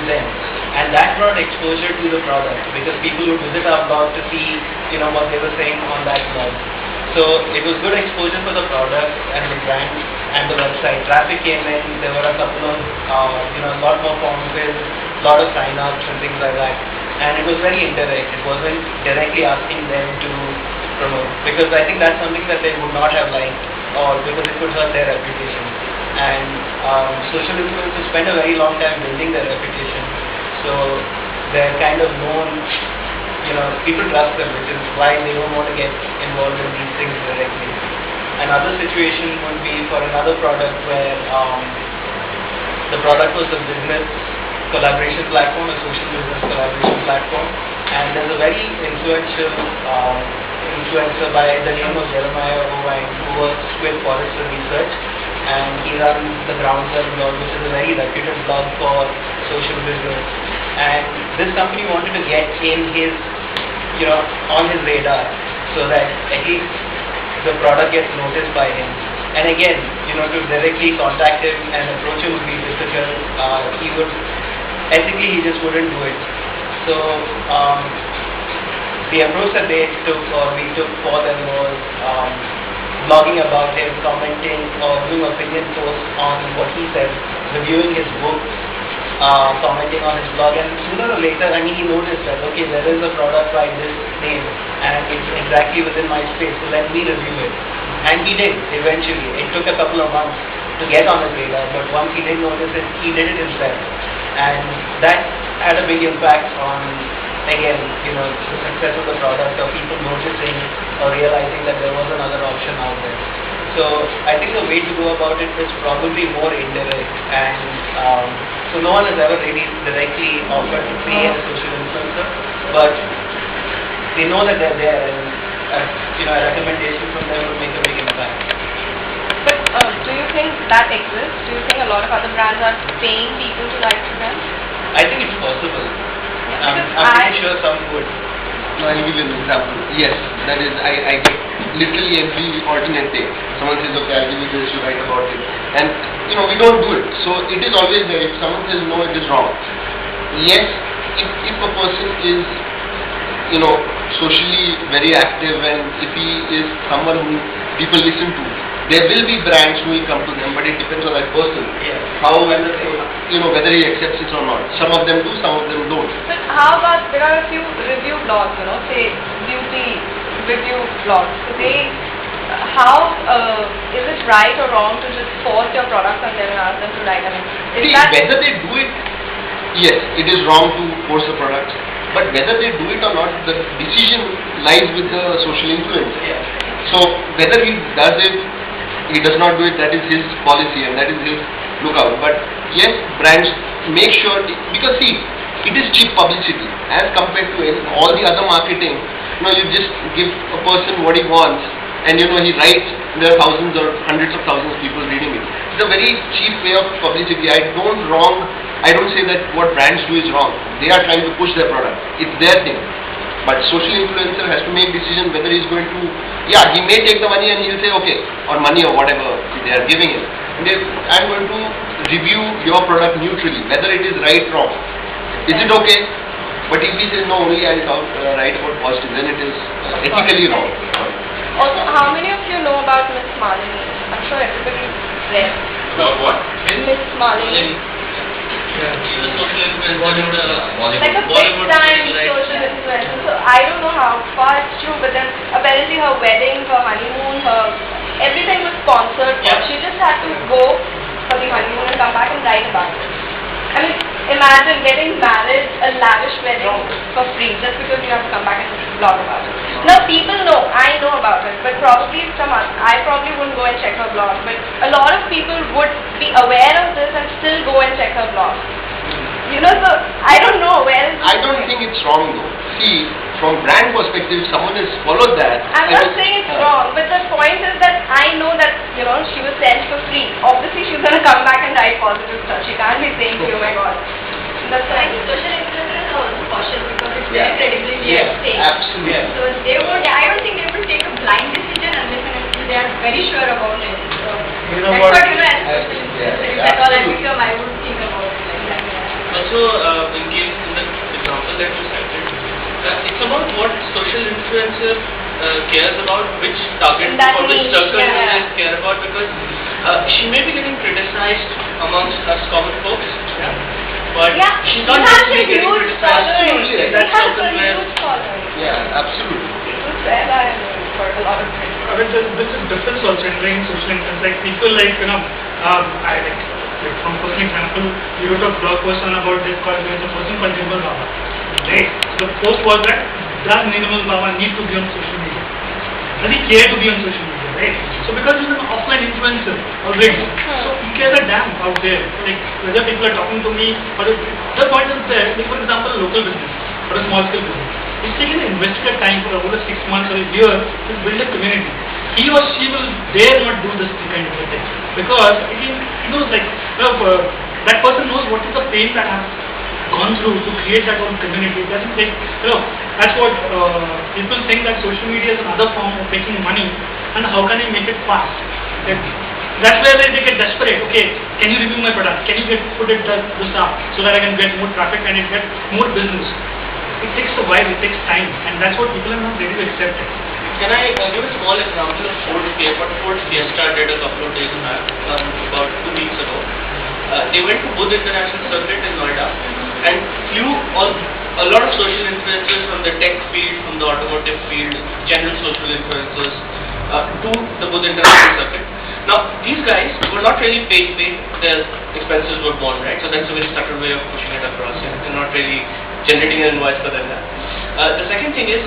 them. And that brought exposure to the product because people would visit our blog to see, what they were saying on that blog. So it was good exposure for the product and the brand and the website. Traffic came in, there were a couple of, a lot more form fills, a lot of sign-ups and things like that. And it was very indirect. It wasn't directly asking them to promote because I think that's something that they would not have liked or because it could hurt their reputation. And social influencers spend a very long time building their reputation. So they're kind of known, people trust them, which is why they don't want to get involved in these things directly. Another situation would be for another product where the product was a business collaboration platform, a social business collaboration platform, and there's a very influential influencer by the name of Jeremiah Owain who works with Forrester Research, and he runs the Ground Zero blog, which is a very reputed blog for social business. And this company wanted to get in his, on his radar so that at least the product gets noticed by him. And again, to directly contact him and approach him would be difficult. Ethically, he just wouldn't do it. So the approach that they took or we took for them was blogging about him, commenting or doing opinion posts on what he said, reviewing his book, commenting on his blog, and sooner or later, he noticed that, okay, there is a product by this name and it's exactly within my space, so let me review it. And he did, eventually. It took a couple of months to get on his radar, but once he did notice it, he did it himself. And that had a big impact on, again, the success of the product or people noticing or realizing that there was another option out there. So I think the way to go about it is probably more indirect, and so no one has ever really directly offered to pay a social influencer, but they know that they're there, and a recommendation from them would make a big impact. But do you think that exists? Do you think a lot of other brands are paying people to write to them? I think it's possible. I'm pretty sure some would. No, I'll give you an example. Yes, that is, I get literally every alternate day. Someone says, okay, I'll give you this, you write about it. And, we don't do it. So it is always there. If someone says no, it is wrong. Yes, if a person is, socially very active and if he is someone who people listen to, there will be brands who will come to them, but it depends on that person. Yeah. How, whether he accepts it or not. Some of them do, some of them don't. But how about, there are a few review blogs, say beauty review blogs. So they, is it right or wrong to just force your products on them and ask them to write? Whether they do it, yes, it is wrong to force the products. But whether they do it or not, the decision lies with the social influencer. Yeah. So whether he does it, he does not do it, that is his policy and that is his lookout. But yes, brands make sure, because see, it is cheap publicity as compared to all the other marketing. You just give a person what he wants and he writes, there are thousands or hundreds of thousands of people reading it. It's a very cheap way of publicity. I don't say that what brands do is wrong. They are trying to push their product. It's their thing. But social influencer has to make decision whether he's going to, he may take the money and he'll say, okay, or money or whatever they are giving him. I'm going to review your product neutrally, whether it is right or wrong. Is it okay? But if he says, no, only I'll write about positive, then it is ethically wrong. Also, how many of you know about Miss Malini? I'm sure everybody's there. About what? Miss Malini. She's a social influencer. Like a big time social influencer. So I don't know how far it's true, but then apparently her wedding, her honeymoon, everything was sponsored. Yeah. She just had to go for the honeymoon and come back and write about it. I mean, imagine getting married, a lavish wedding for free, just because you have to come back and blog about it. Now people know, I know about it, but probably I probably wouldn't go and check her blog, but a lot of people would be aware of this and still go and check her blog. So I don't know where is I don't think it's wrong though. See, from brand perspective, someone has followed that. I'm not saying it's wrong, but the point is that I know that, she was sent for free. Obviously she's going to come back and write positive stuff. She can't be saying, oh my god. That's why I think social influencers are also cautious because it's their credibility at stake. Absolutely. So I don't think they would take a blind decision unless they are very sure about it. So That's what, as a social influencer, if at all I become, I would think about it like that. So also engaged in the example that you cited. It's about what social influencer cares about, which target That or which niche, circle yeah. they care about, because she may be getting criticized amongst us common folks, yeah, but Yeah, she's he not has a necessarily getting huge criticized. following. Absolutely, He That's has a something where huge following. Yeah, absolutely. People swear by him for a lot of things. I mean, there's a difference also in playing social influence. Like people like, I like from personal example, you wrote a blog post on about this called there's a person called Nirmal Baba. Right? The post was that does Nirmal Baba need to be on social media? Does he care to be on social media? Right? So because he's an offline influencer already, so he cares a damn out there. Like whether people are talking to me, or the point is there. Like for example, a local business or a small scale business. It's taken invested time for over 6 months or a year to build a community. He or she will dare not do this kind of a thing because he knows like that person knows what is the pain that I've gone through to create that whole community. It doesn't take that's what people think that social media is another form of making money and how can I make it fast. That's where they get desperate. Okay, can you review my product? Can you put it this up so that I can get more traffic and it get more business? It takes a while, it takes time, and that's what people are not ready to accept it. Can I give a small example of what Ford Fiesta did a couple of days back, about 2 weeks ago? They went to Budh International Circuit in Noida and flew a lot of social influencers from the tech field, from the automotive field, general social influencers to the Budh International Circuit. Now, these guys were not really paid, their expenses were borne, right? So that's a very subtle way of pushing it across. Yeah? They're not really generating an invoice for them. The second thing is,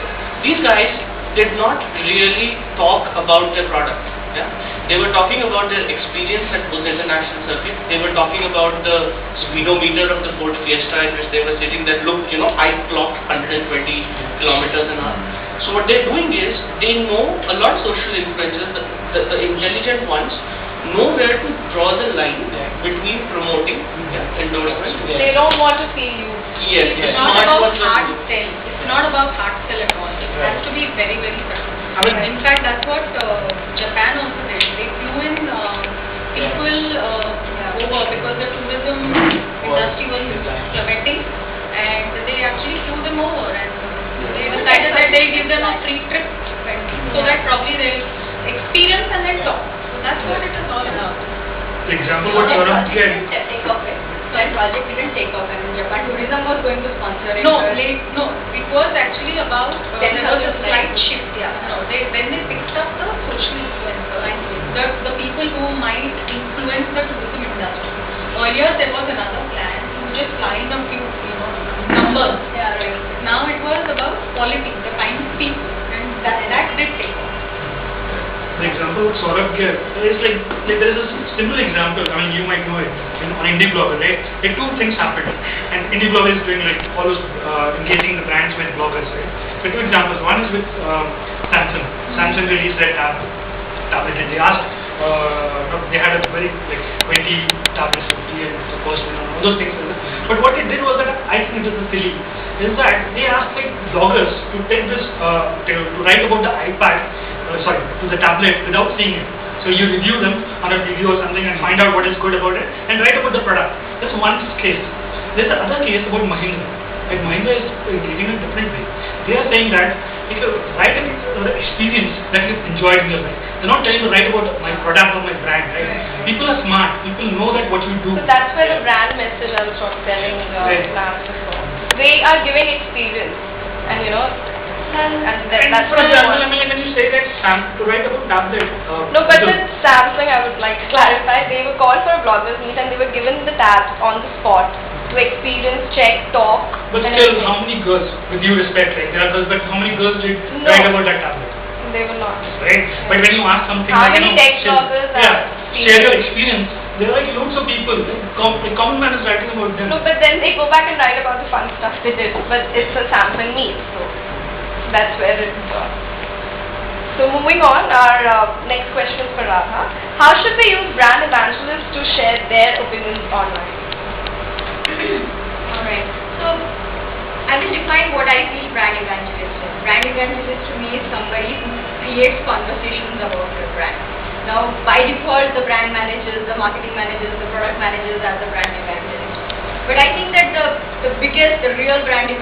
these guys did not really talk about their product. Yeah? They were talking about their experience at Budh International Circuit. They were talking about the speedometer of the Ford Fiesta in which they were sitting that look, I clocked 120 kilometers an hour. So what they're doing is, they know a lot of social influencers, the intelligent ones, know where to draw the line between promoting endorsement. They don't want to see you. Yes, It's yes. not Smart about ones are hard good. sell. It's not about hard sell at all. It has to be very, very subtle. In fact, that's what Japan also did. They flew in people over because the tourism industry was plummeting, and they actually flew them over, and they decided that they give them a free trip, so that probably they experience and then talk. So that's what it is all about. The example what Saurabh gave. That project didn't take off, and Japan Tourism was going to sponsor it. No, it was actually about there was a slight shift. Yeah, when they picked up the social influencer, the people who might influence the tourism industry. Earlier there was another plan to just line a few, numbers. Yeah, right. Now it was about quality, the kind of people, and that did take off. The example what Saurabh gave is like there is a simple example. I mean, you might know it on Indie Blogger, right? Like 2 things happened, and Indie Blogger is doing like all those engaging the brands with bloggers, right? So 2 examples. One is with Samsung. Samsung released their tablet, and they asked. They had a very 20 tablets, 50 and the first one, all those things. But what they did was that I think it is silly. Is that they asked like bloggers to take this to write about the iPad. To the tablet without seeing it. So you review them on a video or something and find out what is good about it and write about the product. That's one case. There's another case about Mahindra. Like Mahindra is engaging in a different way. They are saying that if you write an experience that you've enjoyed in your life. They're not telling you to write about my product or my brand, right? People are smart. People know that what you do. So that's where the brand message I was telling Lance before. They are giving experience, and that's for what example, I mean, when you say that to write about tablet. No, but with Samsung, I would like to clarify, they were called for a bloggers meet and they were given the tabs on the spot to experience, check, talk. But and still, everything. how many girls, with due respect, like there are girls, but how many girls did No. write about that tablet? They were not. Right? But when you ask something How like, many tech bloggers are share your experience, there are like loads of people. The common man is writing about them. No, but then they go back and write about the fun stuff they did. But it's a Samsung meet, so that's where it's So moving on, our next question is for Radha. How should we use brand evangelists to share their opinions online? Alright, so I will define what I feel brand evangelist is. Brand evangelist to me is somebody who creates conversations about your brand. Now, by default, the brand managers, the marketing managers, the product managers are the brand evangelists. But I think that the the biggest, the real brand